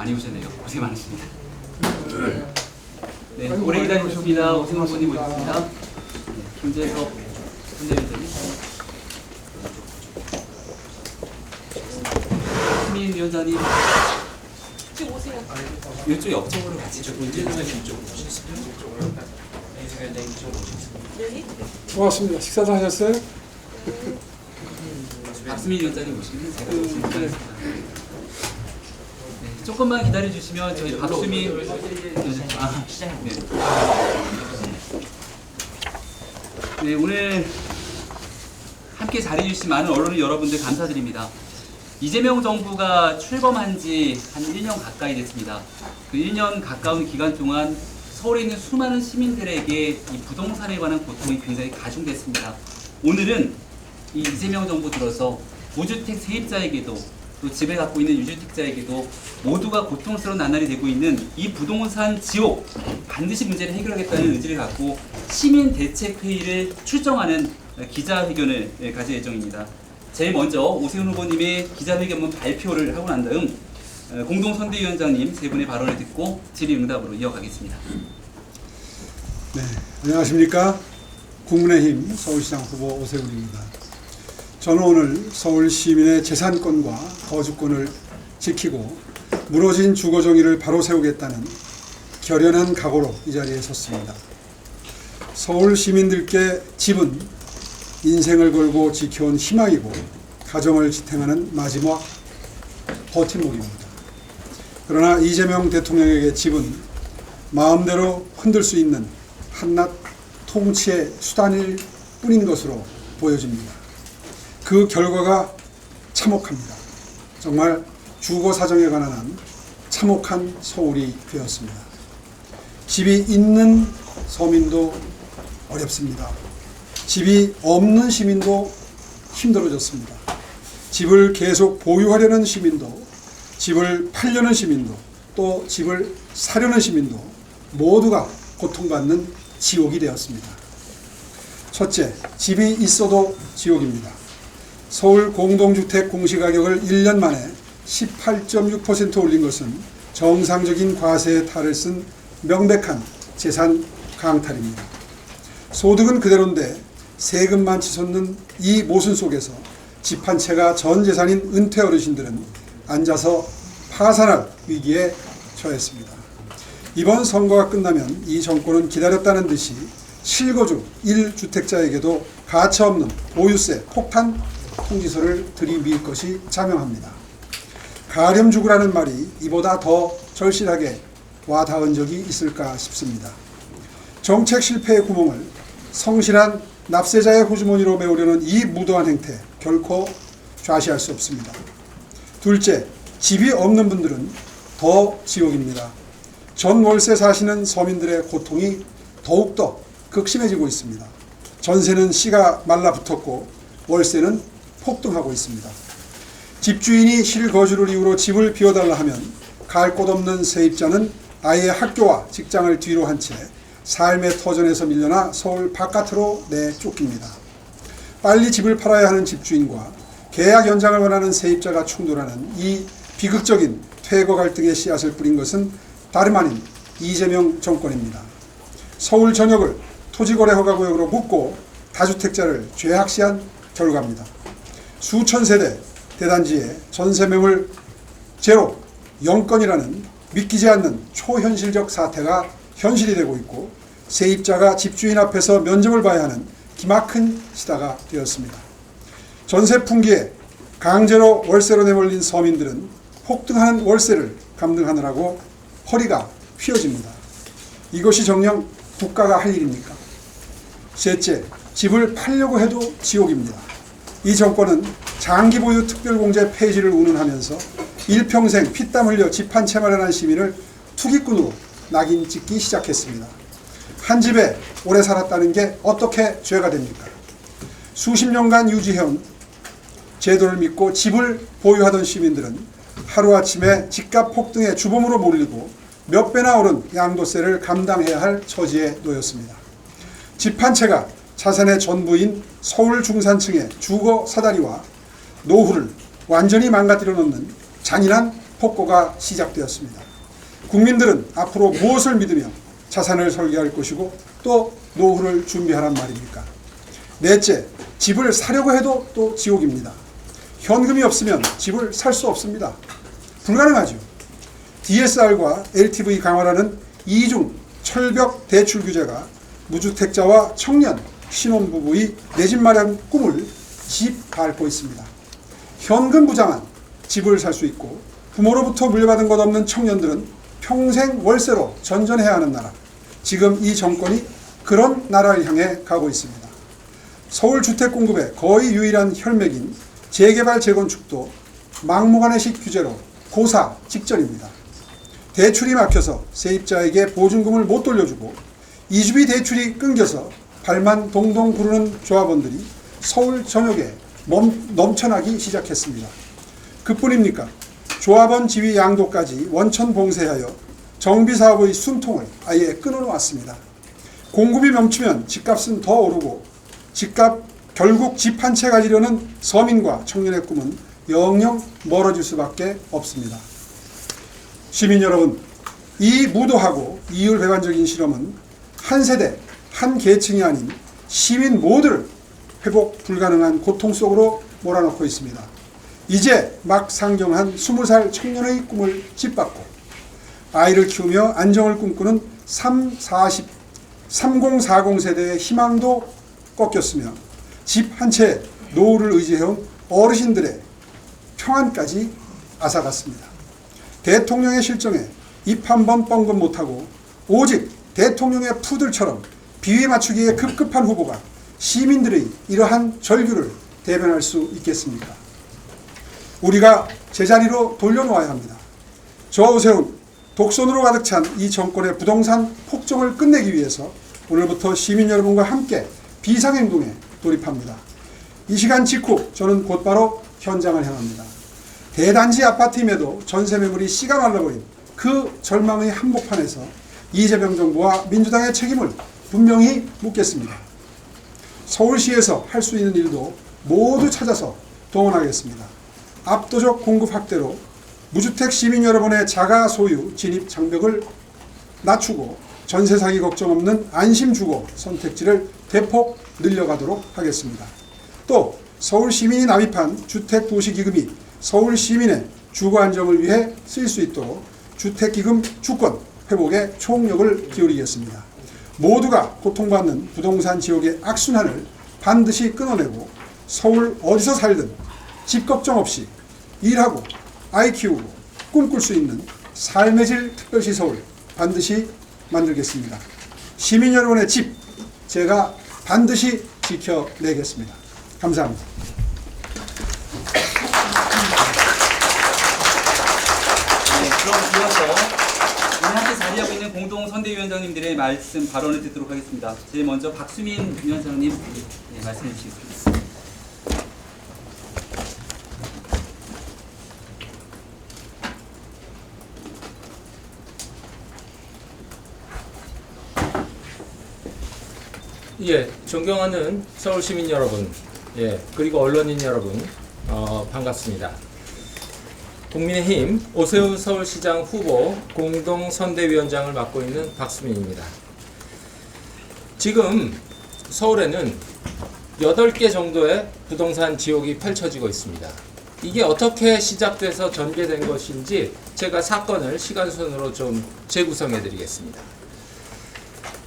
많이 오셨네요. 고생 많으십니다. 네, 오래 기다리셨습니다. 오승훈 후보님 모셨습니다. 네, 김재석 선대위원장님, 수민 위원장님, 지금 오세요. 이쪽 옆쪽으로 같이 좀 여기? 고맙습니다. 식사도 하셨어요? 박수민 위원장님 오시면 제가 진행하겠습니다. 네, 조금만 기다려주시면 저희 박수민 네, 오늘 함께 자리해주신 많은 언론 여러분들 감사드립니다. 이재명 정부가 출범한 지 한 1년 가까이 됐습니다. 그 1년 가까운 기간 동안 서울에 있는 수많은 시민들에게 이 부동산에 관한 고통이 굉장히 가중됐습니다. 오늘은 이 이재명 정부 들어서 무주택 세입자에게도 또 집을 갖고 있는 유주택자에게도 모두가 고통스러운 나날이 되고 있는 이 부동산 지옥, 반드시 문제를 해결하겠다는 의지를 갖고 시민대책회의를 출정하는 기자회견을 가질 예정입니다. 제일 먼저 오세훈 후보님의 기자회견문 발표를 하고 난 다음 공동선대위원장님 세 분의 발언을 듣고 질의응답으로 이어가겠습니다. 네, 안녕하십니까. 국민의힘 서울시장 후보 오세훈입니다. 저는 오늘 서울 시민의 재산권과 거주권을 지키고 무너진 주거정의를 바로 세우겠다는 결연한 각오로 이 자리에 섰습니다. 서울 시민들께 집은 인생을 걸고 지켜온 희망이고 가정을 지탱하는 마지막 버팀목입니다. 그러나 이재명 대통령에게 집은 마음대로 흔들 수 있는 한낱 통치의 수단일 뿐인 것으로 보여집니다. 그 결과가 참혹합니다. 정말 주거 사정에 관한 참혹한 서울이 되었습니다. 집이 있는 서민도 어렵습니다. 집이 없는 시민도 힘들어졌습니다. 집을 계속 보유하려는 시민도, 집을 팔려는 시민도, 또 집을 사려는 시민도 모두가 고통받는 지옥이 되었습니다. 첫째, 집이 있어도 지옥입니다. 서울 공동주택 공시가격을 1년 만에 18.6% 올린 것은 정상적인 과세의 탈을 쓴 명백한 재산 강탈입니다. 소득은 그대로인데 세금만 치솟는 이 모순 속에서 집 한 채가 전 재산인 은퇴 어르신들은 앉아서 파산할 위기에 처했습니다. 이번 선거가 끝나면 이 정권은 기다렸다는 듯이 실거주 1주택자에게도 가차없는 보유세 폭탄 통지서를 들이밀 것이 자명합니다. 가렴 죽으라는 말이 이보다 더 절실하게 와닿은 적이 있을까 싶습니다. 정책 실패의 구멍을 성실한 납세자의 호주머니로 메우려는 이 무도한 행태 결코 좌시할 수 없습니다. 둘째, 집이 없는 분들은 더 지옥입니다. 전월세 사시는 서민들의 고통이 더욱더 극심해지고 있습니다. 전세는 씨가 말라붙었고 월세는 폭등하고 있습니다. 집주인이 실거주를 이유로 집을 비워달라 하면 갈 곳 없는 세입자는 아이의 학교와 직장을 뒤로 한 채 삶의 터전에서 밀려나 서울 바깥으로 내쫓깁니다. 빨리 집을 팔아야 하는 집주인과 계약 연장을 원하는 세입자가 충돌하는 이 비극적인 퇴거 갈등의 씨앗을 뿌린 것은 다름 아닌 이재명 정권입니다. 서울 전역을 토지거래 허가구역으로 묶고 다주택자를 죄악시한 결과입니다. 수천 세대 대단지에 전세매물 제로 0건이라는 믿기지 않는 초현실적 사태가 현실이 되고 있고 세입자가 집주인 앞에서 면접을 봐야 하는 기막힌 시대가 되었습니다. 전세 풍기에 강제로 월세로 내몰린 서민들은 폭등하는 월세를 감당하느라고 허리가 휘어집니다. 이것이 정녕 국가가 할 일입니까? 셋째, 집을 팔려고 해도 지옥입니다. 이 정권은 장기 보유 특별공제 폐지를 운운하면서 일평생 피땀 흘려 집 한 채 마련한 시민을 투기꾼으로 낙인 찍기 시작했습니다. 한 집에 오래 살았다는 게 어떻게 죄가 됩니까? 수십 년간 유지해온 제도를 믿고 집을 보유하던 시민들은 하루아침에 집값 폭등의 주범으로 몰리고 몇 배나 오른 양도세를 감당해야 할 처지에 놓였습니다. 집 한 채가 자산의 전부인 서울 중산층의 주거 사다리와 노후를 완전히 망가뜨려 놓는 잔인한 폭거가 시작되었습니다. 국민들은 앞으로 무엇을 믿으며 자산을 설계할 것이고 또 노후를 준비하란 말입니까? 넷째, 집을 사려고 해도 또 지옥입니다. 현금이 없으면 집을 살 수 없습니다. 불가능하죠. DSR과 LTV 강화라는 이중 철벽 대출 규제가 무주택자와 청년, 신혼부부의 내 집 마련 꿈을 밟고 있습니다. 현금 부장한 집을 살 수 있고 부모로부터 물려받은 것 없는 청년들은 평생 월세로 전전해야 하는 나라. 지금 이 정권이 그런 나라를 향해 가고 있습니다. 서울 주택 공급의 거의 유일한 혈맥인 재개발 재건축도 막무가내식 규제로 고사 직전입니다. 대출이 막혀서 세입자에게 보증금을 못 돌려주고 이주비 대출이 끊겨서 발만 동동 구르는 조합원들이 서울 전역에 넘쳐나기 시작했습니다. 그뿐입니까? 조합원 지위 양도까지 원천 봉쇄하여 정비사업의 숨통을 아예 끊어놓았습니다. 공급이 멈추면 집값은 더 오르고 결국 집 한 채 가지려는 서민과 청년의 꿈은 영영 멀어질 수밖에 없습니다. 시민 여러분, 이 무도하고 이율배반적인 실험은 한 세대, 한 계층이 아닌 시민 모두를 회복 불가능한 고통 속으로 몰아넣고 있습니다. 이제 막 상경한 20살 청년의 꿈을 짓밟고 아이를 키우며 안정을 꿈꾸는 3040 세대의 희망도 꺾였으며 집 한 채 노후를 의지해온 어르신들의 평안까지 앗아갔습니다. 대통령의 실정에 입 한 번 뻥긋 못하고 오직 대통령의 푸들처럼 비위 맞추기에 급급한 후보가 시민들의 이러한 절규를 대변할 수 있겠습니까? 우리가 제자리로 돌려놓아야 합니다. 저오세훈, 독선으로 가득 찬 이 정권의 부동산 폭정을 끝내기 위해서 오늘부터 시민 여러분과 함께 비상행동에 돌입합니다. 이 시간 직후 저는 곧바로 현장을 향합니다. 대단지 아파트임에도 전세 매물이 씨가 말라버린 그 절망의 한복판에서 이재명 정부와 민주당의 책임을 분명히 묻겠습니다. 서울시에서 할 수 있는 일도 모두 찾아서 동원하겠습니다. 압도적 공급 확대로 무주택 시민 여러분의 자가 소유 진입 장벽을 낮추고 전세 사기 걱정 없는 안심주거 선택지를 대폭 늘려가도록 하겠습니다. 또 서울 시민이 납입한 주택도시기금이 서울 시민의 주거 안정을 위해 쓰일 수 있도록 주택기금 주권 회복에 총력을 기울이겠습니다. 모두가 고통받는 부동산 지옥의 악순환을 반드시 끊어내고 서울 어디서 살든 집 걱정 없이 일하고 아이 키우고 꿈꿀 수 있는 삶의 질 특별시 서울 반드시 만들겠습니다. 시민 여러분의 집 제가 반드시 지켜내겠습니다. 감사합니다. 네, 그럼 이어서 오늘 함께 자리하고 있는 공동선대위원장님들의 말씀 발언을 듣도록 하겠습니다. 제일 먼저 박수민 위원장님 말씀해 주시겠습니다. 예, 존경하는 서울 시민 여러분, 그리고 언론인 여러분, 반갑습니다. 국민의힘 오세훈 서울시장 후보 공동선대위원장을 맡고 있는 박수민입니다. 지금 서울에는 8개 정도의 부동산 지옥이 펼쳐지고 있습니다. 이게 어떻게 시작돼서 전개된 것인지 제가 사건을 시간순으로 좀 재구성해 드리겠습니다.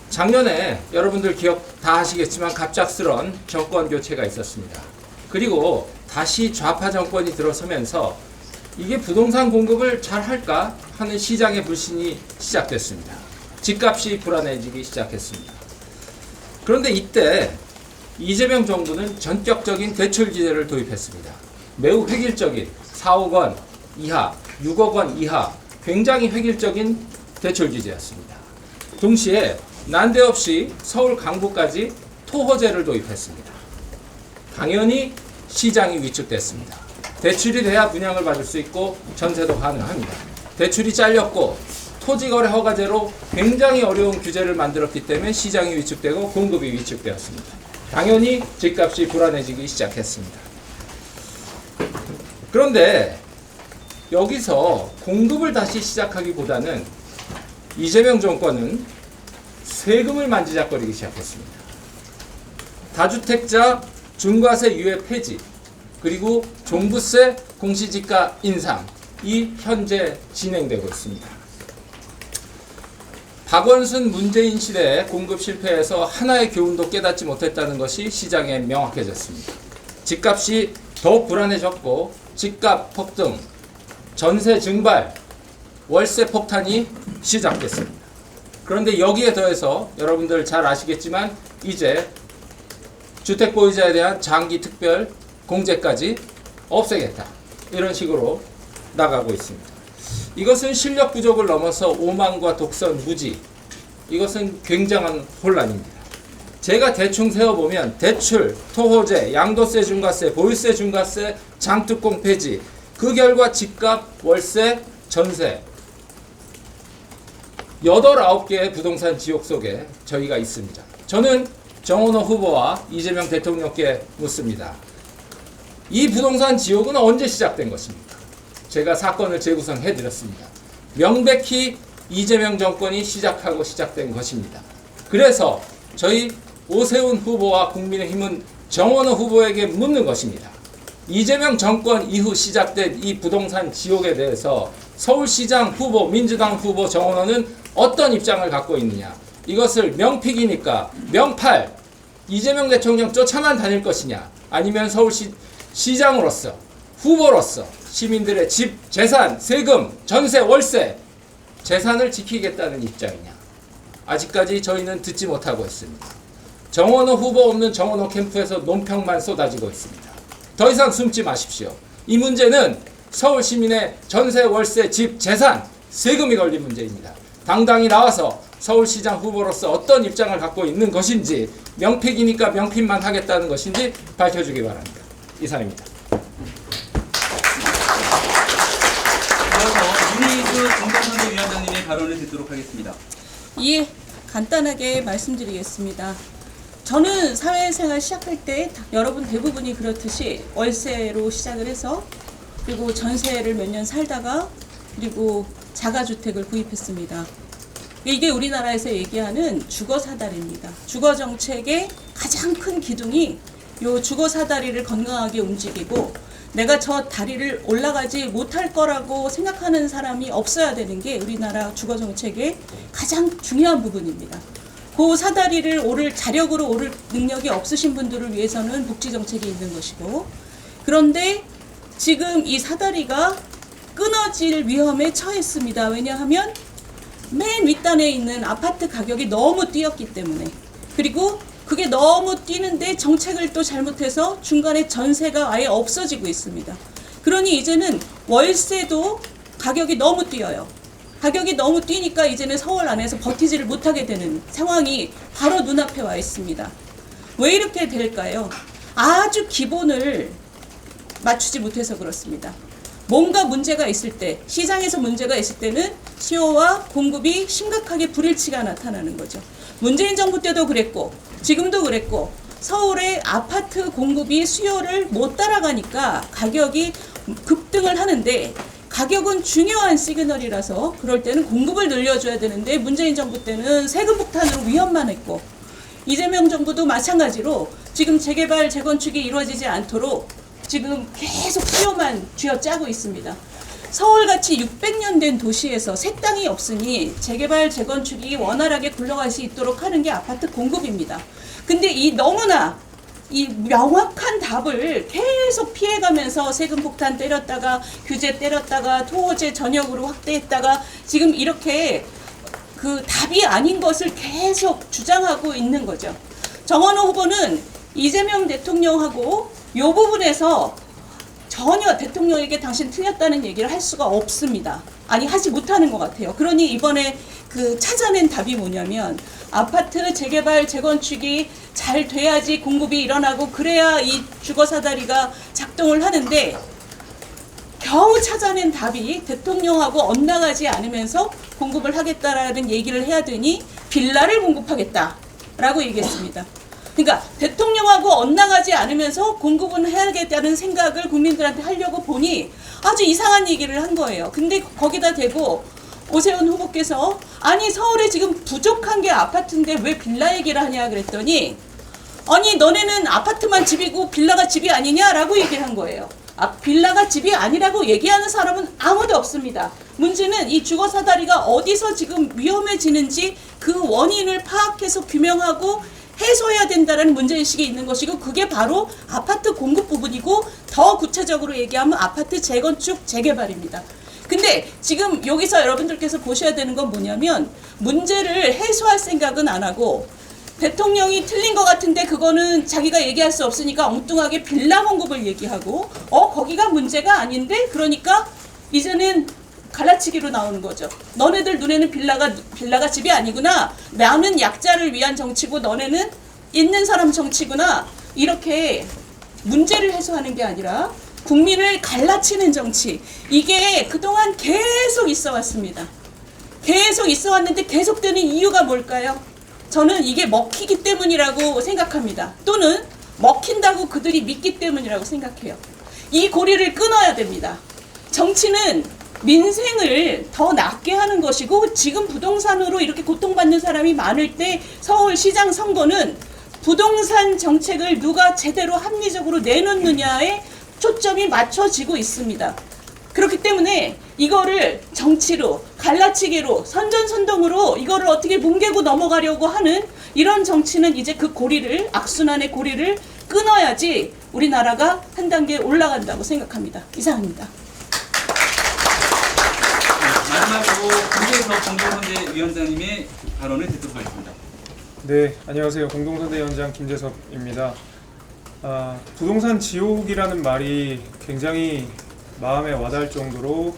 작년에 여러분들 기억 다 하시겠지만 갑작스런 정권 교체가 있었습니다. 그리고 다시 좌파 정권이 들어서면서 이게 부동산 공급을 잘 할까 하는 시장의 불신이 시작됐습니다. 집값이 불안해지기 시작했습니다. 그런데 이때 이재명 정부는 전격적인 대출 규제를 도입했습니다. 매우 획일적인 4억 원 이하, 6억 원 이하 굉장히 획일적인 대출 규제였습니다. 동시에 난데없이 서울 강북까지 토호제를 도입했습니다. 당연히 시장이 위축됐습니다. 대출이 돼야 분양을 받을 수 있고 전세도 가능합니다. 대출이 잘렸고 토지거래 허가제로 굉장히 어려운 규제를 만들었기 때문에 시장이 위축되고 공급이 위축되었습니다. 당연히 집값이 불안해지기 시작했습니다. 그런데 여기서 공급을 다시 시작하기보다는 이재명 정권은 세금을 만지작거리기 시작했습니다. 다주택자 중과세 유예 폐지, 그리고 종부세 공시지가 인상이 현재 진행되고 있습니다. 박원순 문재인 시대에 공급 실패에서 하나의 교훈도 깨닫지 못했다는 것이 시장에 명확해졌습니다. 집값이 더욱 불안해졌고 집값 폭등, 전세 증발, 월세 폭탄이 시작됐습니다. 그런데 여기에 더해서 여러분들 잘 아시겠지만 이제 주택보유자에 대한 장기 특별 공제까지 없애겠다, 이런 식으로 나가고 있습니다. 이것은 실력 부족을 넘어서 오만과 독선, 무지, 이것은 굉장한 혼란입니다. 제가 대충 세어보면 대출, 토호제, 양도세 중과세, 보유세 중과세, 장특공 폐지, 그 결과 집값, 월세, 전세, 8, 9개의 부동산 지옥 속에 저희가 있습니다. 저는 정원호 후보와 이재명 대통령께 묻습니다. 이 부동산 지옥은 언제 시작된 것입니까? 제가 사건을 재구성해드렸습니다. 명백히 이재명 정권이 시작된 것입니다. 그래서 저희 오세훈 후보와 국민의힘은 정원호 후보에게 묻는 것입니다. 이재명 정권 이후 시작된 이 부동산 지옥에 대해서 서울시장 후보, 민주당 후보 정원호는 어떤 입장을 갖고 있느냐. 이것을 명픽이니까 명팔, 이재명 대통령 쫓아만 다닐 것이냐, 아니면 서울시장으로서, 후보로서 시민들의 집, 재산, 세금, 전세, 월세, 재산을 지키겠다는 입장이냐. 아직까지 저희는 듣지 못하고 있습니다. 정원호 후보 없는 정원호 캠프에서 논평만 쏟아지고 있습니다. 더 이상 숨지 마십시오. 이 문제는 서울 시민의 전세, 월세, 집, 재산, 세금이 걸린 문제입니다. 당당히 나와서 서울시장 후보로서 어떤 입장을 갖고 있는 것인지, 명픽이니까 명픽만 하겠다는 것인지 밝혀주기 바랍니다. 이상입니다. 이어서 윤희수 공동선대위원장님의 발언을 듣도록 하겠습니다. 예, 간단하게 말씀드리겠습니다. 저는 사회생활 시작할 때 여러분 대부분이 그렇듯이 월세로 시작을 해서, 그리고 전세를 몇 년 살다가, 그리고 자가주택을 구입했습니다. 이게 우리나라에서 얘기하는 주거사다리입니다. 주거정책의 가장 큰 기둥이 요 주거사다리를 건강하게 움직이고, 내가 저 다리를 올라가지 못할 거라고 생각하는 사람이 없어야 되는 게 우리나라 주거정책의 가장 중요한 부분입니다. 그 사다리를 자력으로 오를 능력이 없으신 분들을 위해서는 복지정책이 있는 것이고, 그런데 지금 이 사다리가 끊어질 위험에 처했습니다. 왜냐하면 맨 윗단에 있는 아파트 가격이 너무 뛰었기 때문에, 그리고 그게 너무 뛰는데 정책을 또 잘못해서 중간에 전세가 아예 없어지고 있습니다. 그러니 이제는 월세도 가격이 너무 뛰어요. 가격이 너무 뛰니까 이제는 서울 안에서 버티지를 못하게 되는 상황이 바로 눈앞에 와 있습니다. 왜 이렇게 될까요? 아주 기본을 맞추지 못해서 그렇습니다. 뭔가 문제가 있을 때, 시장에서 문제가 있을 때는 수요와 공급이 심각하게 불일치가 나타나는 거죠. 문재인 정부 때도 그랬고 지금도 그랬고, 서울의 아파트 공급이 수요를 못 따라가니까 가격이 급등을 하는데, 가격은 중요한 시그널이라서 그럴 때는 공급을 늘려줘야 되는데, 문재인 정부 때는 세금 폭탄으로 위협만 했고, 이재명 정부도 마찬가지로 지금 재개발, 재건축이 이루어지지 않도록 지금 계속 수요만 쥐어짜고 있습니다. 서울같이 600년 된 도시에서 새 땅이 없으니 재개발, 재건축이 원활하게 굴러갈 수 있도록 하는 게 아파트 공급입니다. 근데 너무나 이 명확한 답을 계속 피해가면서 세금 폭탄 때렸다가, 규제 때렸다가, 토호제 전역으로 확대했다가, 지금 이렇게 그 답이 아닌 것을 계속 주장하고 있는 거죠. 정원호 후보는 이재명 대통령하고 이 부분에서 전혀 대통령에게 당신 틀렸다는 얘기를 할 수가 없습니다. 아니, 하지 못하는 것 같아요. 그러니 이번에 그 찾아낸 답이 뭐냐면, 아파트 재개발, 재건축이 잘 돼야지 공급이 일어나고, 그래야 이 주거사다리가 작동을 하는데, 겨우 찾아낸 답이 대통령하고 엇나가지 않으면서 공급을 하겠다라는 얘기를 해야 되니 빌라를 공급하겠다라고 얘기했습니다. 그러니까 대통령하고 엇나가지 않으면서 공급은 해야겠다는 생각을 국민들한테 하려고 보니 아주 이상한 얘기를 한 거예요. 근데 거기다 대고 오세훈 후보께서 아니 서울에 지금 부족한 게 아파트인데 왜 빌라 얘기를 하냐 그랬더니 아니 너네는 아파트만 집이고 빌라가 집이 아니냐라고 얘기를 한 거예요. 빌라가 집이 아니라고 얘기하는 사람은 아무도 없습니다. 문제는 이 주거 사다리가 어디서 지금 위험해지는지 그 원인을 파악해서 규명하고 해소해야 된다는 문제의식이 있는 것이고 그게 바로 아파트 공급 부분이고 더 구체적으로 얘기하면 아파트 재건축 재개발입니다. 근데 지금 여기서 여러분들께서 보셔야 되는 건 뭐냐면 문제를 해소할 생각은 안 하고 대통령이 틀린 것 같은데 그거는 자기가 얘기할 수 없으니까 엉뚱하게 빌라 공급을 얘기하고 거기가 문제가 아닌데 그러니까 이제는 갈라치기로 나오는 거죠. 너네들 눈에는 빌라가 집이 아니구나. 나는 약자를 위한 정치고 너네는 있는 사람 정치구나. 이렇게 문제를 해소하는 게 아니라 국민을 갈라치는 정치. 이게 그동안 계속 있어 왔습니다. 계속 있어 왔는데 계속되는 이유가 뭘까요? 저는 이게 먹히기 때문이라고 생각합니다. 또는 먹힌다고 그들이 믿기 때문이라고 생각해요. 이 고리를 끊어야 됩니다. 정치는 민생을 더 낫게 하는 것이고 지금 부동산으로 이렇게 고통받는 사람이 많을 때 서울시장 선거는 부동산 정책을 누가 제대로 합리적으로 내놓느냐에 초점이 맞춰지고 있습니다. 그렇기 때문에 이거를 정치로 갈라치기로 선전선동으로 이거를 어떻게 뭉개고 넘어가려고 하는 이런 정치는 이제 그 고리를 악순환의 고리를 끊어야지 우리나라가 한 단계 올라간다고 생각합니다. 이상입니다. 마지막으로 김재섭 공동선대위원장님의 발언을 듣도록 하겠습니다. 네, 안녕하세요. 공동선대위원장 김재섭입니다. 부동산 지옥이라는 말이 굉장히 마음에 와닿을 정도로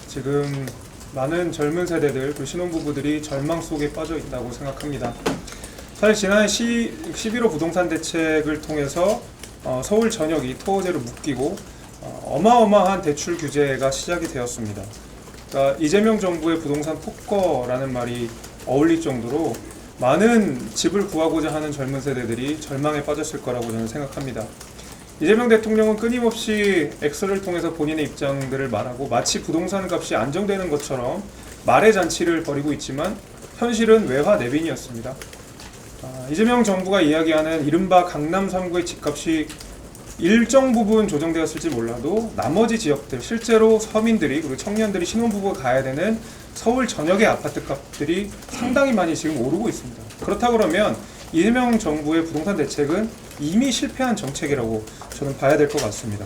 지금 많은 젊은 세대들, 그 신혼부부들이 절망 속에 빠져 있다고 생각합니다. 사실 지난해 11호 부동산 대책을 통해서 서울 전역이 토호제로 묶이고 어마어마한 대출 규제가 시작이 되었습니다. 그러니까 이재명 정부의 부동산 폭거라는 말이 어울릴 정도로 많은 집을 구하고자 하는 젊은 세대들이 절망에 빠졌을 거라고 저는 생각합니다. 이재명 대통령은 끊임없이 엑셀을 통해서 본인의 입장들을 말하고 마치 부동산 값이 안정되는 것처럼 말의 잔치를 벌이고 있지만 현실은 외화 내빈이었습니다. 이재명 정부가 이야기하는 이른바 강남 3구의 집값이 일정 부분 조정되었을지 몰라도 나머지 지역들, 실제로 서민들이 그리고 청년들이 신혼부부가 가야 되는 서울 전역의 아파트 값들이 상당히 많이 지금 오르고 있습니다. 그렇다 그러면 이재명 정부의 부동산 대책은 이미 실패한 정책이라고 저는 봐야 될 것 같습니다.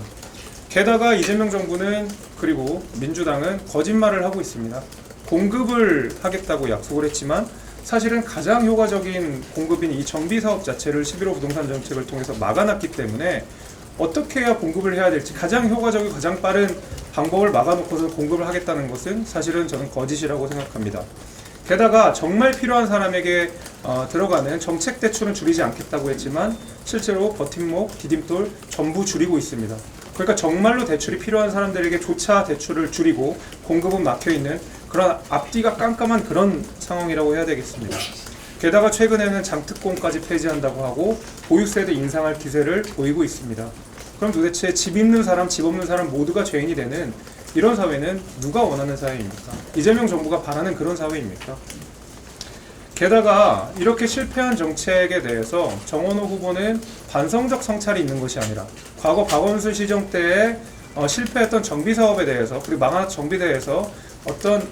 게다가 이재명 정부는 그리고 민주당은 거짓말을 하고 있습니다. 공급을 하겠다고 약속을 했지만 사실은 가장 효과적인 공급인 이 정비사업 자체를 11호 부동산 정책을 통해서 막아놨기 때문에 어떻게 해야 공급을 해야 될지 가장 효과적이고 가장 빠른 방법을 막아놓고서 공급을 하겠다는 것은 사실은 저는 거짓이라고 생각합니다. 게다가 정말 필요한 사람에게 들어가는 정책 대출은 줄이지 않겠다고 했지만 실제로 버팀목, 디딤돌 전부 줄이고 있습니다. 그러니까 정말로 대출이 필요한 사람들에게 조차 대출을 줄이고 공급은 막혀있는 그런 앞뒤가 깜깜한 그런 상황이라고 해야 되겠습니다. 게다가 최근에는 장특공까지 폐지한다고 하고 보유세도 인상할 기세를 보이고 있습니다. 그럼 도대체 집 있는 사람, 집 없는 사람 모두가 죄인이 되는 이런 사회는 누가 원하는 사회입니까? 이재명 정부가 바라는 그런 사회입니까? 게다가 이렇게 실패한 정책에 대해서 정원호 후보는 반성적 성찰이 있는 것이 아니라 과거 박원순 시정 때에 실패했던 정비사업에 대해서 그리고 망한 정비대에서 어떤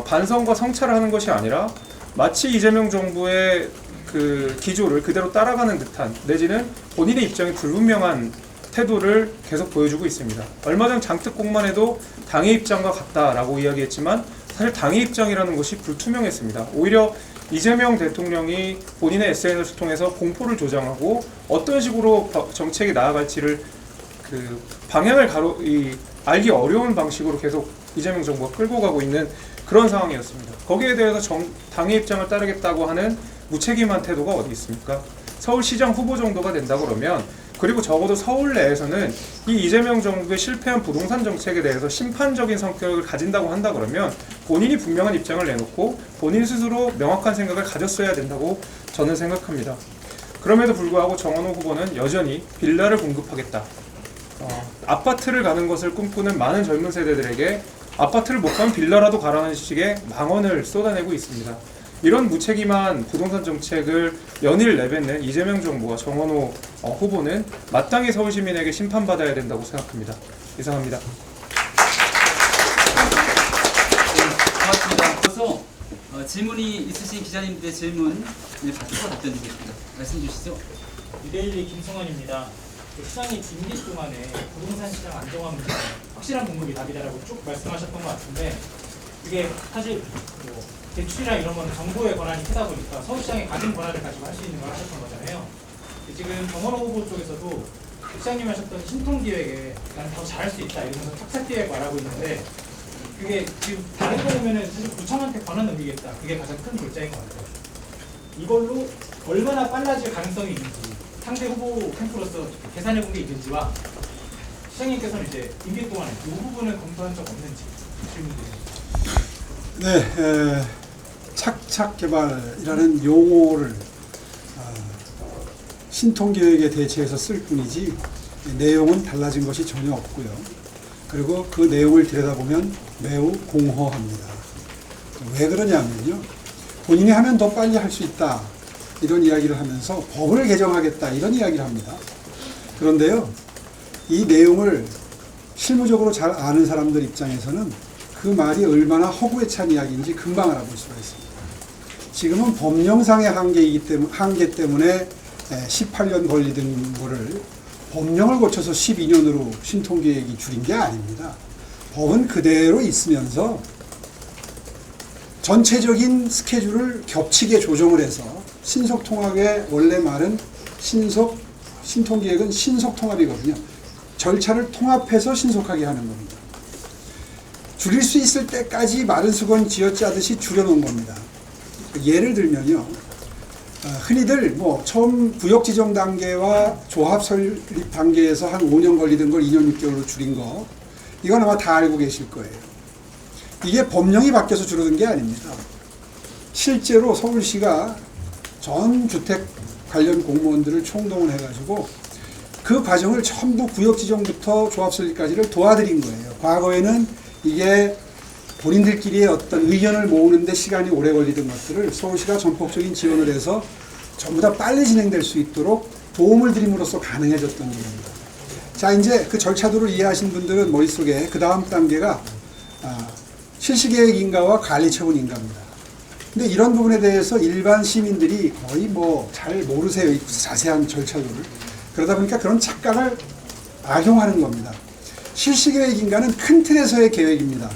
반성과 성찰을 하는 것이 아니라 마치 이재명 정부의 그 기조를 그대로 따라가는 듯한 내지는 본인의 입장이 불분명한 태도를 계속 보여주고 있습니다. 얼마 전 장특공만 해도 당의 입장과 같다라고 이야기했지만 사실 당의 입장이라는 것이 불투명했습니다. 오히려 이재명 대통령이 본인의 SNS를 통해서 공포를 조장하고 어떤 식으로 정책이 나아갈지를 그 방향을 알기 어려운 방식으로 계속 이재명 정부가 끌고 가고 있는 그런 상황이었습니다. 거기에 대해서 당의 입장을 따르겠다고 하는 무책임한 태도가 어디 있습니까? 서울시장 후보 정도가 된다 그러면 그리고 적어도 서울 내에서는 이 이재명 정부의 실패한 부동산 정책에 대해서 심판적인 성격을 가진다고 한다 그러면 본인이 분명한 입장을 내놓고 본인 스스로 명확한 생각을 가졌어야 된다고 저는 생각합니다. 그럼에도 불구하고 정원호 후보는 여전히 빌라를 공급하겠다. 아파트를 가는 것을 꿈꾸는 많은 젊은 세대들에게 아파트를 못 가면 빌라라도 가라는 식의 망언을 쏟아내고 있습니다. 이런 무책임한 부동산 정책을 연일 내뱉는 이재명 정부와 정원호 후보는 마땅히 서울 시민에게 심판받아야 된다고 생각합니다. 이상합니다. 고맙습니다. 그래서 질문이 있으신 기자님들의 질문 받고서 답변 드리겠습니다. 말씀 주시죠. 유데일리 김승원입니다. 시장이 임기 동안에 부동산 시장 안정화 문제 확실한 공급이 답이다라고 쭉 말씀하셨던 것 같은데 이게 사실 뭐 대출이나 이런 거는 정부의 권한이 크다 보니까 서울시장이 가진 권한을 가지고 할 수 있는 걸 하셨던 거잖아요. 지금 정원호 후보 쪽에서도 시장님 하셨던 신통기획에 나는 더 잘할 수 있다 이러면서 탁삭기획 말하고 있는데 그게 지금 다른 거 보면은 사실 구청한테 권한 넘기겠다. 그게 가장 큰 골자인 것 같아요. 이걸로 얼마나 빨라질 가능성이 있는지 상대 후보 캠프로서 계산해 본 게 있는지와 시장님께서는 이제 임기 동안에 이 부분을 검토한 적 없는지 질문드립니다. 네, 착착 개발이라는 용어를 신통계획에 대체해서 쓸 뿐이지 내용은 달라진 것이 전혀 없고요. 그리고 그 내용을 들여다보면 매우 공허합니다. 왜 그러냐면요. 본인이 하면 더 빨리 할 수 있다. 이런 이야기를 하면서 법을 개정하겠다. 이런 이야기를 합니다. 그런데요. 이 내용을 실무적으로 잘 아는 사람들 입장에서는 그 말이 얼마나 허구에 찬 이야기인지 금방 알아볼 수가 있습니다. 지금은 법령상의 한계 때문에 18년 걸리던 거를 법령을 거쳐서 12년으로 신통계획이 줄인 게 아닙니다. 법은 그대로 있으면서 전체적인 스케줄을 겹치게 조정을 해서 신속통합의 원래 말은 신통계획은 신속통합이거든요. 절차를 통합해서 신속하게 하는 겁니다. 줄일 수 있을 때까지 마른 수건 쥐어짜듯이 줄여놓은 겁니다. 예를 들면요. 흔히들 뭐 처음 구역 지정 단계와 조합 설립 단계에서 한 5년 걸리던 걸 2년 6개월로 줄인 거 이건 아마 다 알고 계실 거예요. 이게 법령이 바뀌어서 줄어든 게 아닙니다. 실제로 서울시가 전 주택 관련 공무원들을 총동원 해가지고 그 과정을 전부 구역 지정부터 조합 설립까지를 도와드린 거예요. 과거에는 이게 본인들끼리의 어떤 의견을 모으는데 시간이 오래 걸리던 것들을 서울시가 전폭적인 지원을 해서 전부 다 빨리 진행될 수 있도록 도움을 드림으로써 가능해졌던 일입니다. 자, 이제 그 절차도를 이해하신 분들은 머릿속에 그 다음 단계가 실시계획 인가와 관리처분 인가입니다. 근데 이런 부분에 대해서 일반 시민들이 거의 뭐 잘 모르세요. 이 자세한 절차도를. 그러다 보니까 그런 착각을 악용하는 겁니다. 실시계획 인가는 큰 틀에서의 계획입니다.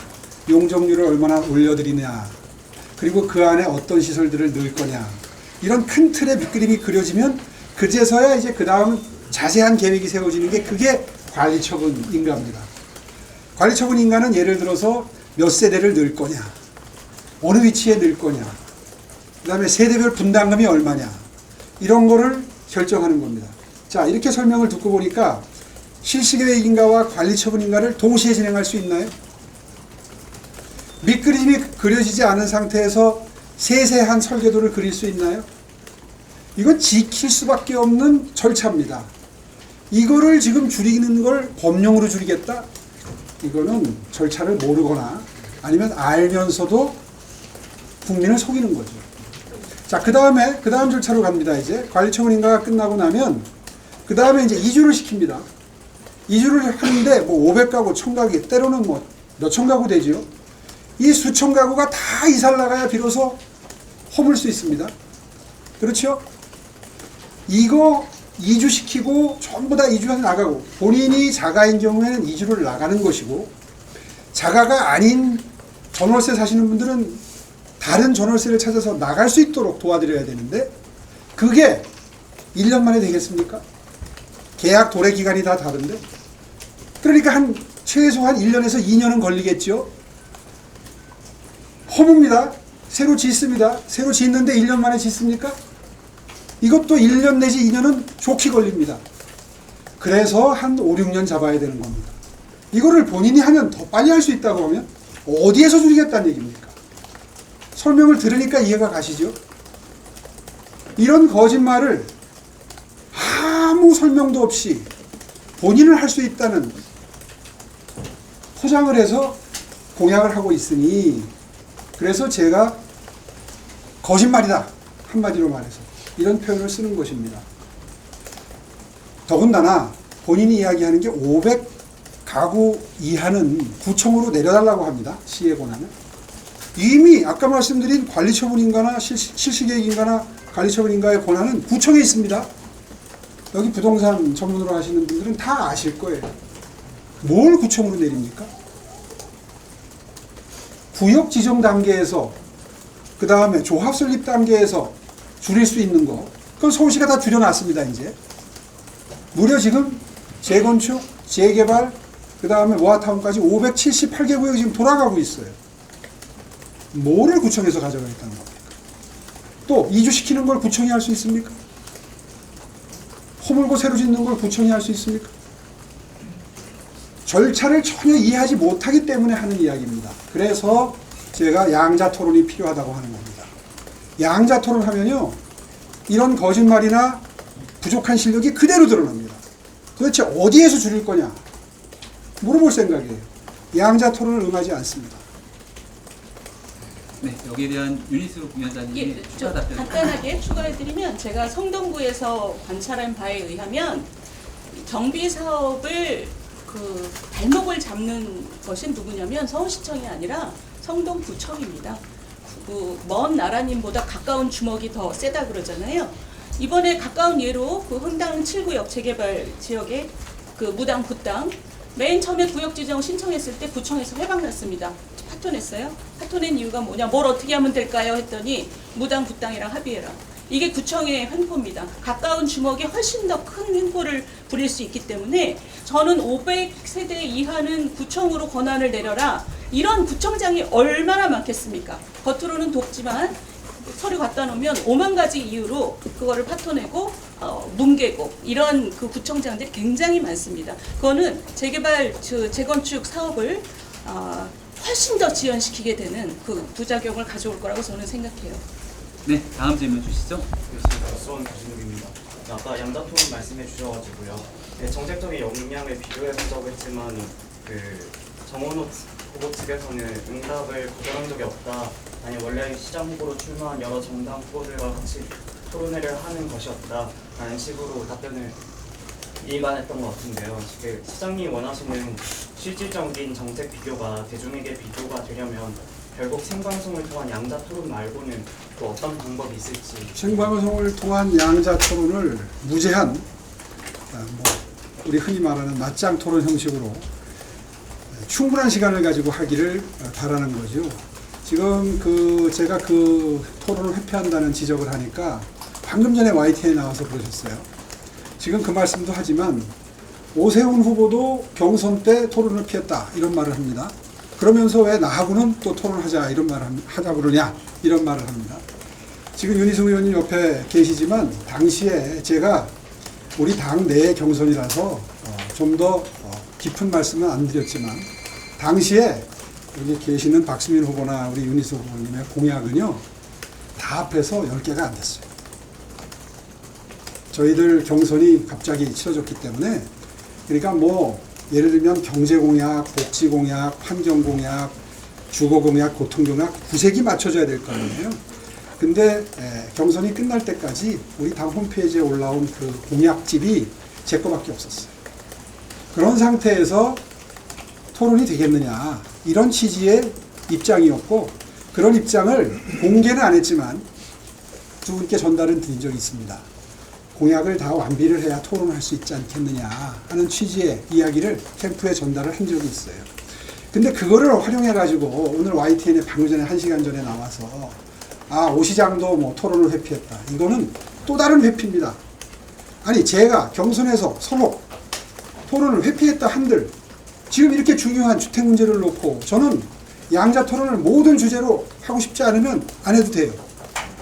용적률을 얼마나 올려드리냐, 그리고 그 안에 어떤 시설들을 넣을 거냐, 이런 큰 틀의 밑그림이 그려지면 그제서야 이제 그 다음 자세한 계획이 세워지는 게 그게 관리처분 인가입니다. 관리처분 인가는 예를 들어서 몇 세대를 넣을 거냐, 어느 위치에 넣을 거냐, 그 다음에 세대별 분담금이 얼마냐, 이런 거를 결정하는 겁니다. 자, 이렇게 설명을 듣고 보니까 실시계획 인가와 관리처분 인가를 동시에 진행할 수 있나요? 밑그림이 그려지지 않은 상태에서 세세한 설계도를 그릴 수 있나요? 이건 지킬 수밖에 없는 절차입니다. 이거를 지금 줄이는 걸 법령으로 줄이겠다? 이거는 절차를 모르거나 아니면 알면서도 국민을 속이는 거죠. 자, 그 다음 절차로 갑니다. 이제 관리처분 인가가 끝나고 나면 그 다음에 이제 이주를 시킵니다. 이주를 하는데 뭐 500가구, 1000가구, 때로는 뭐 몇천 가구 되죠. 이 수천 가구가 다 이사를 나가야 비로소 허물 수 있습니다. 그렇죠? 이거 이주시키고 전부 다 이주해서 나가고, 본인이 자가인 경우에는 이주를 나가는 것이고, 자가가 아닌 전월세 사시는 분들은 다른 전월세를 찾아서 나갈 수 있도록 도와드려야 되는데 그게 1년 만에 되겠습니까? 계약 도래 기간이 다 다른데. 그러니까 최소한 1년에서 2년은 걸리겠죠. 허무입니다. 새로 짓습니다. 새로 짓는데 1년 만에 짓습니까? 이것도 1년 내지 2년은 좋게 걸립니다. 그래서 한 5, 6년 잡아야 되는 겁니다. 이거를 본인이 하면 더 빨리 할 수 있다고 하면 어디에서 줄이겠다는 얘기입니까? 설명을 들으니까 이해가 가시죠? 이런 거짓말을 아무 설명도 없이 본인은 할 수 있다는 포장을 해서 공약을 하고 있으니, 그래서 제가 거짓말이다, 한마디로 말해서 이런 표현을 쓰는 것입니다. 더군다나 본인이 이야기하는 게 500가구 이하는 구청으로 내려달라고 합니다. 시의 권한을. 이미 아까 말씀드린 관리처분인가나 실시계획인가나 관리처분인가의 권한은 구청에 있습니다. 여기 부동산 전문으로 하시는 분들은 다 아실 거예요. 뭘 구청으로 내립니까? 구역 지정 단계에서, 그 다음에 조합 설립 단계에서 줄일 수 있는 거, 그건 서울시가 다 줄여놨습니다. 이제 무려 지금 재건축, 재개발, 그 다음에 모아타운까지 578개 구역이 지금 돌아가고 있어요. 뭐를 구청에서 가져가겠다는 겁니까? 또 이주시키는 걸 구청이 할 수 있습니까? 허물고 새로 짓는 걸 구청이 할 수 있습니까? 절차를 전혀 이해하지 못하기 때문에 하는 이야기입니다. 그래서 제가 양자 토론이 필요하다고 하는 겁니다. 양자 토론하면요, 이런 거짓말이나 부족한 실력이 그대로 드러납니다. 도대체 어디에서 줄일 거냐 물어볼 생각이에요. 양자 토론을 응하지 않습니다. 네, 여기에 대한 윤희수 위원장님이 예, 추가 답변을 간단하게 추가해드리면, 제가 성동구에서 관찰한 바에 의하면 정비 사업을 그 발목을 잡는 것이 누구냐면 서울시청이 아니라 성동구청입니다. 먼 나라님보다 가까운 주먹이 더 세다 그러잖아요. 이번에 가까운 예로 그 흥당 7구역 재개발 지역에 그 무당 구땅 맨 처음에 구역 지정 신청했을 때 구청에서 회방 났습니다. 파토냈어요. 파토낸 이유가 뭐냐, 뭘 어떻게 하면 될까요 했더니 무당 구땅이랑 합의해라. 이게 구청의 횡포입니다. 가까운 주먹이 훨씬 더 큰 횡포를 부릴 수 있기 때문에 저는 500세대 이하는 구청으로 권한을 내려라. 이런 구청장이 얼마나 많겠습니까? 겉으로는 돕지만 서류 갖다 놓으면 5만 가지 이유로 그거를 파토내고 뭉개고, 이런 그 구청장들이 굉장히 많습니다. 그거는 재개발, 재건축 사업을 훨씬 더 지연시키게 되는 그 부작용을 가져올 거라고 저는 생각해요. 네, 다음 질문 주시죠. 수원 김준욱입니다. 아까 양자토론 말씀해 주셔가지고요. 네, 정책적인 역량을 비교해 본다고 했지만 그 정원호 후보 측에서는 응답을 거절한 적이 없다. 아니 원래 시장 후보로 출마한 여러 정당 후보들과 같이 토론회를 하는 것이었다. 라는 식으로 답변을 일관했던 것 같은데요. 지금 시장님이 원하시는 실질적인 정책 비교가 대중에게 비교가 되려면 결국 생방송을 통한 양자 토론 말고는 또 어떤 방법이 있을지. 생방송을 통한 양자 토론을 무제한, 우리 흔히 말하는 맞짱 토론 형식으로 충분한 시간을 가지고 하기를 바라는 거죠. 지금 제가 그 토론을 회피한다는 지적을 하니까 방금 전에 YTN에 나와서 그러셨어요. 지금 그 말씀도 하지만 오세훈 후보도 경선 때 토론을 피했다 이런 말을 합니다. 그러면서 왜 나하고는 또 토론하자 이런 말을 하자 그러냐 이런 말을 합니다. 지금 윤희숙 의원님 옆에 계시지만 당시에 제가 우리 당 내 경선이라서 좀 더 깊은 말씀은 안 드렸지만, 당시에 여기 계시는 박수민 후보나 우리 윤희숙 후보님의 공약은요 다 합해서 10개가 안 됐어요. 저희들 경선이 갑자기 치러졌기 때문에, 그러니까 예를 들면 경제공약, 복지공약, 환경공약, 주거공약, 교통공약 구색이 맞춰져야 될 거 아니에요. 근데 경선이 끝날 때까지 우리 당 홈페이지에 올라온 그 공약집이 제 거밖에 없었어요. 그런 상태에서 토론이 되겠느냐 이런 취지의 입장이었고, 그런 입장을 공개는 안 했지만 두 분께 전달은 드린 적이 있습니다. 공약을 다 완비를 해야 토론할 수 있지 않겠느냐 하는 취지의 이야기를 캠프에 전달을 한 적이 있어요. 근데 그거를 활용해가지고 오늘 YTN에 방금 전에 1시간 전에 나와서 오 시장도 토론을 회피했다. 이거는 또 다른 회피입니다. 아니 제가 경선에서 서로 토론을 회피했다 한들 지금 이렇게 중요한 주택 문제를 놓고 저는 양자 토론을 모든 주제로 하고 싶지 않으면 안 해도 돼요.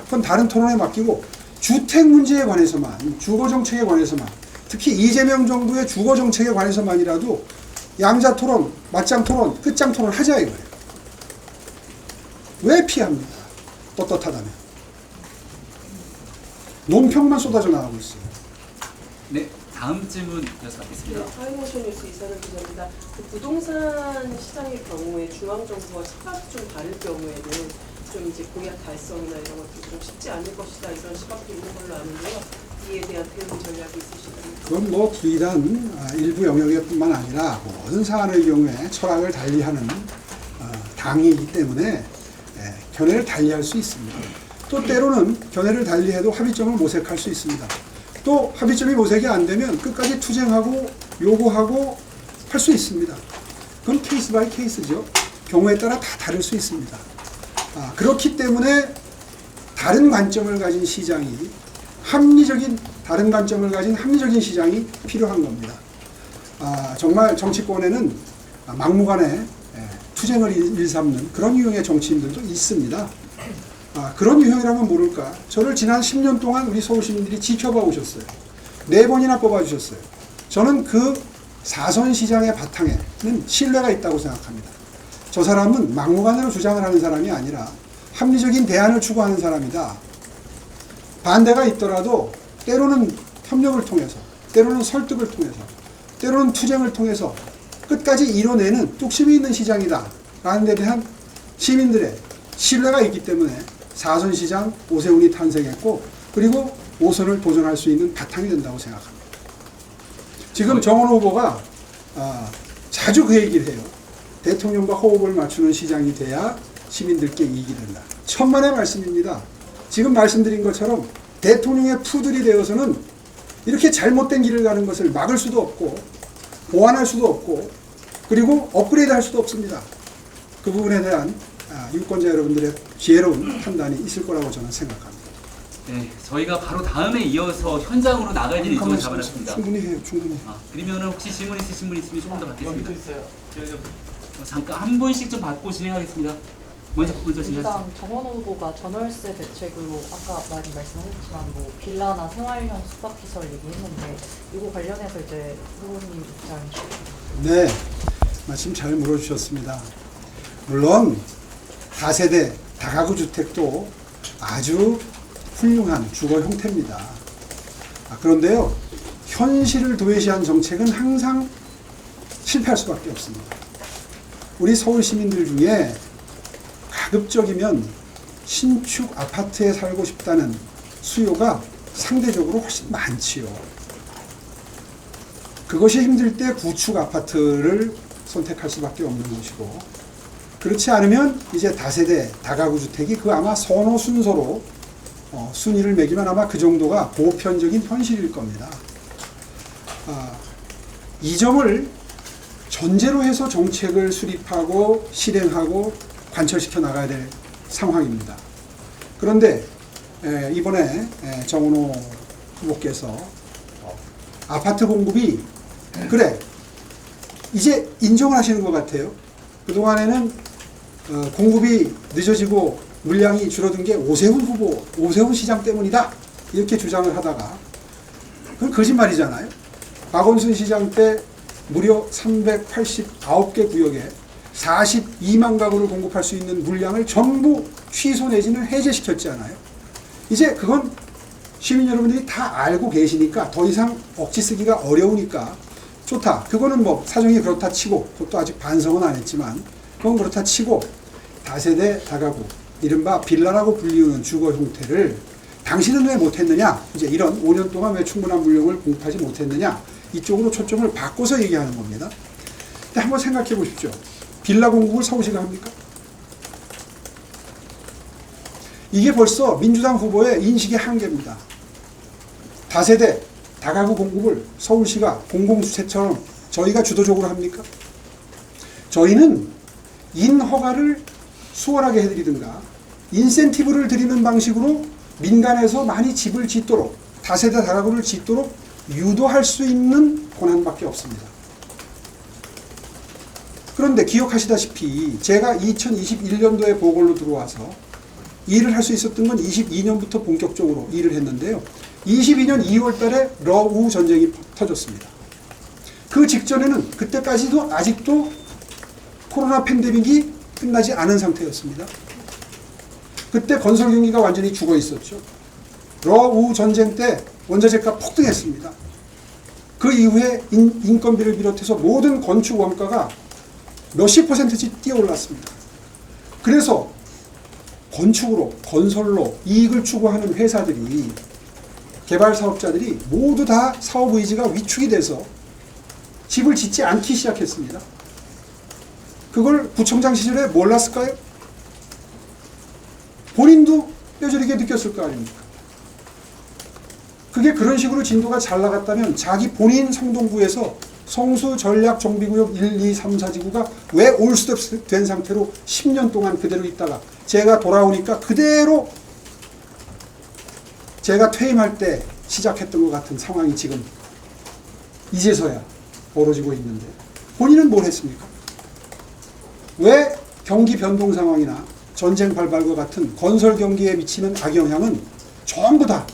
그건 다른 토론에 맡기고 주택 문제에 관해서만, 주거 정책에 관해서만, 특히 이재명 정부의 주거 정책에 관해서만이라도 양자 토론, 맞짱 토론, 끝장 토론 하자 이거예요. 왜 피합니까? 떳떳하다면. 논평만 쏟아져 나가고 있어요. 네, 다음 질문 이어서 받겠습니다. 타이머션 뉴스 이사를 기자입니다. 그 부동산 시장의 경우에 중앙정부와 시각이 좀 다를 경우에는 좀 이제 공약 달성이나 이런 것들이 좀 쉽지 않을 것이다 이런 시각도 있는 걸로 아는데요. 이에 대한 대응 전략이 있으시다면? 그건 뭐 비단 일부 영역뿐만 아니라 모든 사안의 경우에 철학을 달리하는 당이기 때문에 견해를 달리할 수 있습니다. 또 때로는 견해를 달리해도 합의점을 모색할 수 있습니다. 또 합의점이 모색이 안 되면 끝까지 투쟁하고 요구하고 할 수 있습니다. 그건 케이스 바이 케이스죠. 경우에 따라 다 다를 수 있습니다. 그렇기 때문에 다른 관점을 가진 시장이 다른 관점을 가진 합리적인 시장이 필요한 겁니다. 정말 정치권에는 막무가내 투쟁을 일삼는 그런 유형의 정치인들도 있습니다. 그런 유형이라면 모를까. 저를 지난 10년 동안 우리 서울 시민들이 지켜봐 오셨어요. 4번이나 뽑아주셨어요. 저는 그 4선 시장의 바탕에는 신뢰가 있다고 생각합니다. 저 사람은 막무가내로 주장을 하는 사람이 아니라 합리적인 대안을 추구하는 사람이다. 반대가 있더라도 때로는 협력을 통해서, 때로는 설득을 통해서, 때로는 투쟁을 통해서 끝까지 이뤄내는 뚝심이 있는 시장이다 라는 데 대한 시민들의 신뢰가 있기 때문에 4선 시장 오세훈이 탄생했고, 그리고 5선을 도전할 수 있는 바탕이 된다고 생각합니다. 지금 정원 후보가 자주 그 얘기를 해요. 대통령과 호흡을 맞추는 시장이 돼야 시민들께 이익이 된다. 천만의 말씀입니다. 지금 말씀드린 것처럼 대통령의 푸들이 되어서는 이렇게 잘못된 길을 가는 것을 막을 수도 없고 보완할 수도 없고 그리고 업그레이드 할 수도 없습니다. 그 부분에 대한 유권자 여러분들의 지혜로운 판단이 있을 거라고 저는 생각합니다. 네, 저희가 바로 다음에 이어서 현장으로 나가야 될 일정을 잡아놨습니다. 충분히 해요. 충분히. 그러면 혹시 질문 있으신 분 있으면 조금 더 받겠습니다. 잠깐 한 분씩 좀 받고 진행하겠습니다. 먼저 진행하시죠. 일단 정원 후보가 전월세 대책으로 아까 많이 말씀하셨지만 뭐 빌라나 생활형 숙박시설 얘기했는데 이거 관련해서 이제 후보님 입장. 네, 마침 잘 물어주셨습니다. 물론 다세대 다가구 주택도 아주 훌륭한 주거 형태입니다. 그런데요, 현실을 도외시한 정책은 항상 실패할 수밖에 없습니다. 우리 서울 시민들 중에 가급적이면 신축 아파트에 살고 싶다는 수요가 상대적으로 훨씬 많지요. 그것이 힘들 때 구축 아파트를 선택할 수밖에 없는 것이고, 그렇지 않으면 이제 다세대 다가구 주택이 그 아마 선호 순서로 순위를 매기면 아마 그 정도가 보편적인 현실일 겁니다. 이 점을 전제로 해서 정책을 수립하고 실행하고 관철시켜 나가야 될 상황입니다. 그런데 이번에 정은호 후보께서 아파트 공급이 그래 이제 인정을 하시는 것 같아요. 그동안에는 공급이 늦어지고 물량이 줄어든 게 오세훈 시장 때문이다 이렇게 주장을 하다가 그건 거짓말이잖아요. 박원순 시장 때 무려 389개 구역에 42만 가구를 공급할 수 있는 물량을 전부 취소 내지는 해제시켰잖아요. 이제 그건 시민 여러분들이 다 알고 계시니까 더 이상 억지 쓰기가 어려우니까 좋다. 그거는 뭐 사정이 그렇다 치고, 그것도 아직 반성은 안 했지만 그건 그렇다 치고, 다세대 다가구 이른바 빌라라고 불리우는 주거 형태를 당신은 왜 못했느냐, 이제 이런 5년 동안 왜 충분한 물량을 공급하지 못했느냐, 이쪽으로 초점을 바꿔서 얘기하는 겁니다. 근데 한번 생각해 보십시오. 빌라 공급을 서울시가 합니까? 이게 벌써 민주당 후보의 인식의 한계입니다. 다세대 다가구 공급을 서울시가 공공주택처럼 저희가 주도적으로 합니까? 저희는 인허가를 수월하게 해드리든가 인센티브를 드리는 방식으로 민간에서 많이 집을 짓도록, 다세대 다가구를 짓도록 유도할 수 있는 권한밖에 없습니다. 그런데 기억하시다시피 제가 2021년도에 보궐로 들어와서 일을 할 수 있었던 건 22년부터 본격적으로 일을 했는데요. 22년 2월 달에 러우 전쟁이 터졌습니다. 그 직전에는 그때까지도 아직도 코로나 팬데믹이 끝나지 않은 상태였습니다. 그때 건설 경기가 완전히 죽어 있었죠. 러우 전쟁 때 원자재가 폭등했습니다. 그 이후에 인건비를 비롯해서 모든 건축 원가가 몇십 %씩 뛰어올랐습니다. 그래서 건축으로, 건설로 이익을 추구하는 회사들이, 개발 사업자들이 모두 다 사업 의지가 위축이 돼서 집을 짓지 않기 시작했습니다. 그걸 구청장 시절에 몰랐을까요? 본인도 뼈저리게 느꼈을 거 아닙니까? 그게 그런 식으로 진도가 잘 나갔다면 자기 본인 성동구에서 성수 전략 정비구역 1, 2, 3, 4지구가 왜 올스톱 된 상태로 10년 동안 그대로 있다가 제가 돌아오니까 그대로 제가 퇴임할 때 시작했던 것 같은 상황이 지금 이제서야 벌어지고 있는데, 본인은 뭘 했습니까? 왜 경기 변동 상황이나 전쟁 발발과 같은 건설 경기에 미치는 악영향은 전부 다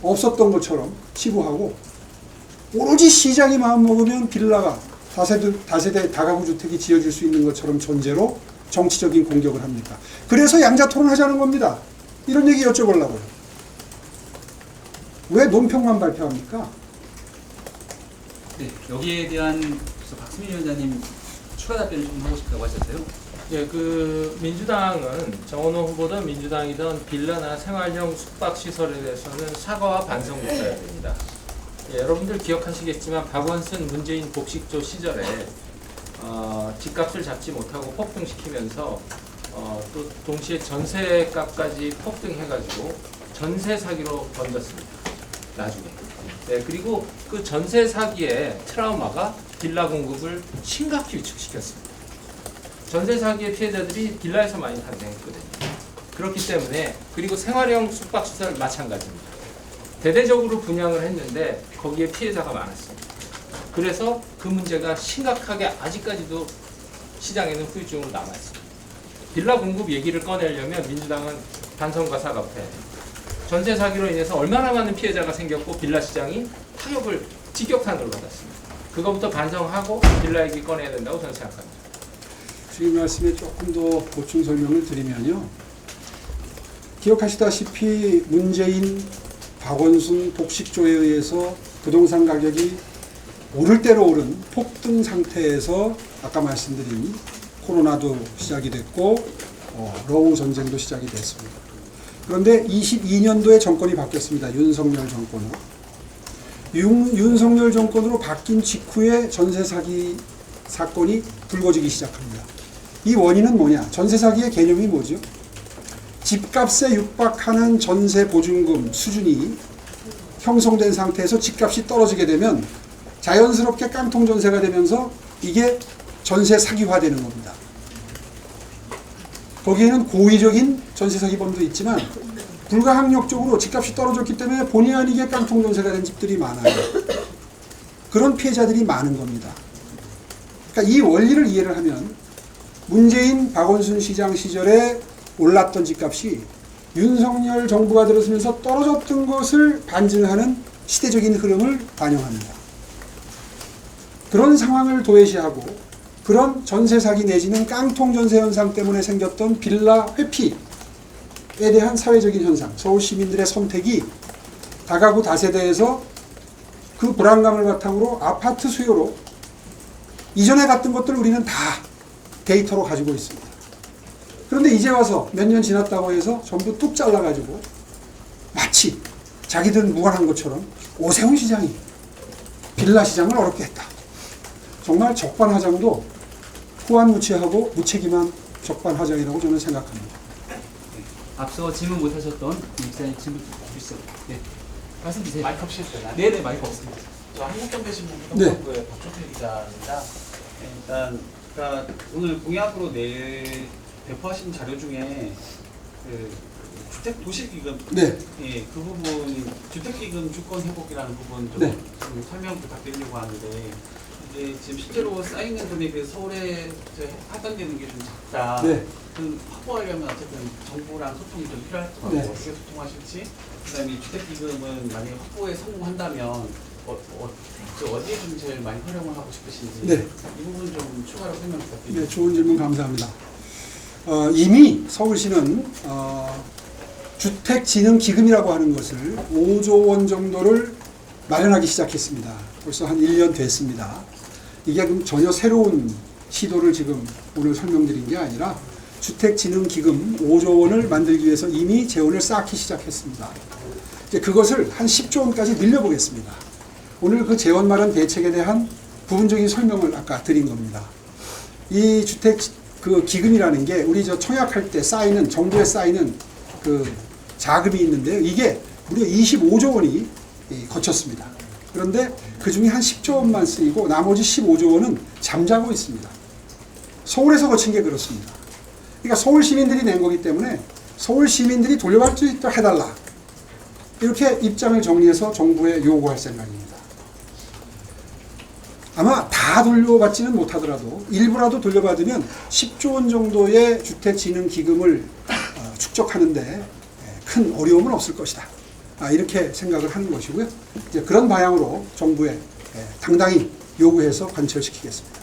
없었던 것처럼 치부하고, 오로지 시장이 마음먹으면 빌라가 다세대 다가구 주택이 지어질 수 있는 것처럼 전제로 정치적인 공격을 합니까? 그래서 양자토론하자는 겁니다. 이런 얘기 여쭤보려고요. 왜 논평만 발표합니까? 네, 여기에 대한 박수민 위원장님 추가 답변을 좀 하고 싶다고 하셨어요. 예, 그 민주당은 정원호 후보든 민주당이든 빌라나 생활형 숙박시설에 대해서는 사과와 반성부터 해야 됩니다. 예, 여러분들 기억하시겠지만 박원순 문재인 복식조 시절에 집값을 잡지 못하고 폭등시키면서 또 동시에 전세값까지 폭등해가지고 전세 사기로 번졌습니다. 나중에. 네, 그리고 그 전세 사기의 트라우마가 빌라 공급을 심각히 위축시켰습니다. 전세 사기의 피해자들이 빌라에서 많이 발생했거든요. 그렇기 때문에, 그리고 생활형 숙박시설 마찬가지입니다. 대대적으로 분양을 했는데 거기에 피해자가 많았습니다. 그래서 그 문제가 심각하게 아직까지도 시장에는 후유증으로 남아있습니다. 빌라 공급 얘기를 꺼내려면 민주당은 반성과 사과해야 됩니다. 전세 사기로 인해서 얼마나 많은 피해자가 생겼고 빌라 시장이 타격을 직격탄으로 받았습니다. 그거부터 반성하고 빌라 얘기 꺼내야 된다고 저는 생각합니다. 지금 말씀에 조금 더 보충 설명을 드리면요. 기억하시다시피 문재인, 박원순 복식조에 의해서 부동산 가격이 오를 대로 오른 폭등 상태에서 아까 말씀드린 코로나도 시작이 됐고 러우 전쟁도 시작이 됐습니다. 그런데 22년도에 정권이 바뀌었습니다. 윤석열 정권으로. 윤석열 정권으로 바뀐 직후에 전세 사기 사건이 불거지기 시작합니다. 이 원인은 뭐냐? 전세 사기의 개념이 뭐죠? 집값에 육박하는 전세 보증금 수준이 형성된 상태에서 집값이 떨어지게 되면 자연스럽게 깡통 전세가 되면서 이게 전세 사기화되는 겁니다. 거기에는 고의적인 전세 사기범도 있지만 불가항력적으로 집값이 떨어졌기 때문에 본의 아니게 깡통 전세가 된 집들이 많아요. 그런 피해자들이 많은 겁니다. 그러니까 이 원리를 이해를 하면 문재인, 박원순 시장 시절에 올랐던 집값이 윤석열 정부가 들어서면서 떨어졌던 것을 반증하는 시대적인 흐름을 반영합니다. 그런 상황을 도외시하고 그런 전세 사기 내지는 깡통 전세 현상 때문에 생겼던 빌라 회피에 대한 사회적인 현상, 서울 시민들의 선택이 다가구 다세대에서 그 불안감을 바탕으로 아파트 수요로 이전에 갔던 것들 우리는 다 데이터로 가지고 있습니다. 그런데 이제 와서 몇 년 지났다고 해서 전부 뚝 잘라가지고 마치 자기들은 무관한 것처럼 오세훈 시장이 빌라 시장을 어렵게 했다. 정말 적반하장도 후한무치하고 무책임한 적반하장이라고 저는 생각합니다. 앞서 질문 못하셨던 기자님 질문 주시죠. 네, 말씀 주세요. 마이크 없이 되나요? 네네, 마이크 없습니다. 저 한국경제신문 네. 부동산부의 박종필 기자입니다. 일단 그러니까 오늘 공약으로 배포하신 자료 중에 그 주택 도시기금, 네. 예, 그 부분 주택기금 주권 회복이라는 부분 좀, 네. 좀 설명 부탁드리려고 하는데 이게 지금 실제로 쌓이는 금액이 서울에 할당되는 게 좀 작다. 네. 그 확보하려면 어쨌든 정부랑 소통이 좀 필요할 것 같고 네. 어떻게 소통하실지, 그다음에 주택기금은 만약에 확보에 성공한다면 어디에 좀 제일 많이 활용을 하고 싶으신지 네. 이 부분 좀 추가로 설명 부탁드립니다. 네, 좋은 질문 감사합니다. 이미 서울시는 주택진흥기금이라고 하는 것을 5조 원 정도를 마련하기 시작했습니다. 벌써 한 1년 됐습니다. 이게 그럼 전혀 새로운 시도를 지금 오늘 설명드린 게 아니라 주택진흥기금 5조 원을 만들기 위해서 이미 재원을 쌓기 시작했습니다. 이제 그것을 한 10조 원까지 늘려보겠습니다. 오늘 그 재원 마련 대책에 대한 부분적인 설명을 아까 드린 겁니다. 이 주택 그 기금이라는 게 우리 저 청약할 때 쌓이는 정부에 쌓이는 그 자금이 있는데요. 이게 무려 25조 원이 거쳤습니다. 그런데 그 중에 한 10조 원만 쓰이고 나머지 15조 원은 잠자고 있습니다. 서울에서 거친 게 그렇습니다. 그러니까 서울 시민들이 낸 거기 때문에 서울 시민들이 돌려받을 수 있도록 해달라. 이렇게 입장을 정리해서 정부에 요구할 생각입니다. 아마 다 돌려받지는 못하더라도 일부라도 돌려받으면 10조 원 정도의 주택진흥기금을 축적하는데 큰 어려움은 없을 것이다. 이렇게 생각을 하는 것이고요. 이제 그런 방향으로 정부에 당당히 요구해서 관철시키겠습니다.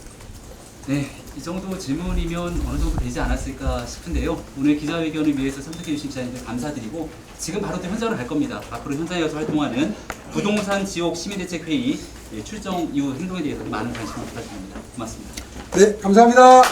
네, 이 정도 질문이면 어느 정도 되지 않았을까 싶은데요. 오늘 기자회견을 위해서 선택해 주신 기자님들 감사드리고 지금 바로 또 현장으로 갈 겁니다. 앞으로 현장에서 활동하는 부동산 지옥 시민대책회의 출정 이후 행동에 대해서 많은 관심을 부탁드립니다. 고맙습니다. 네, 감사합니다.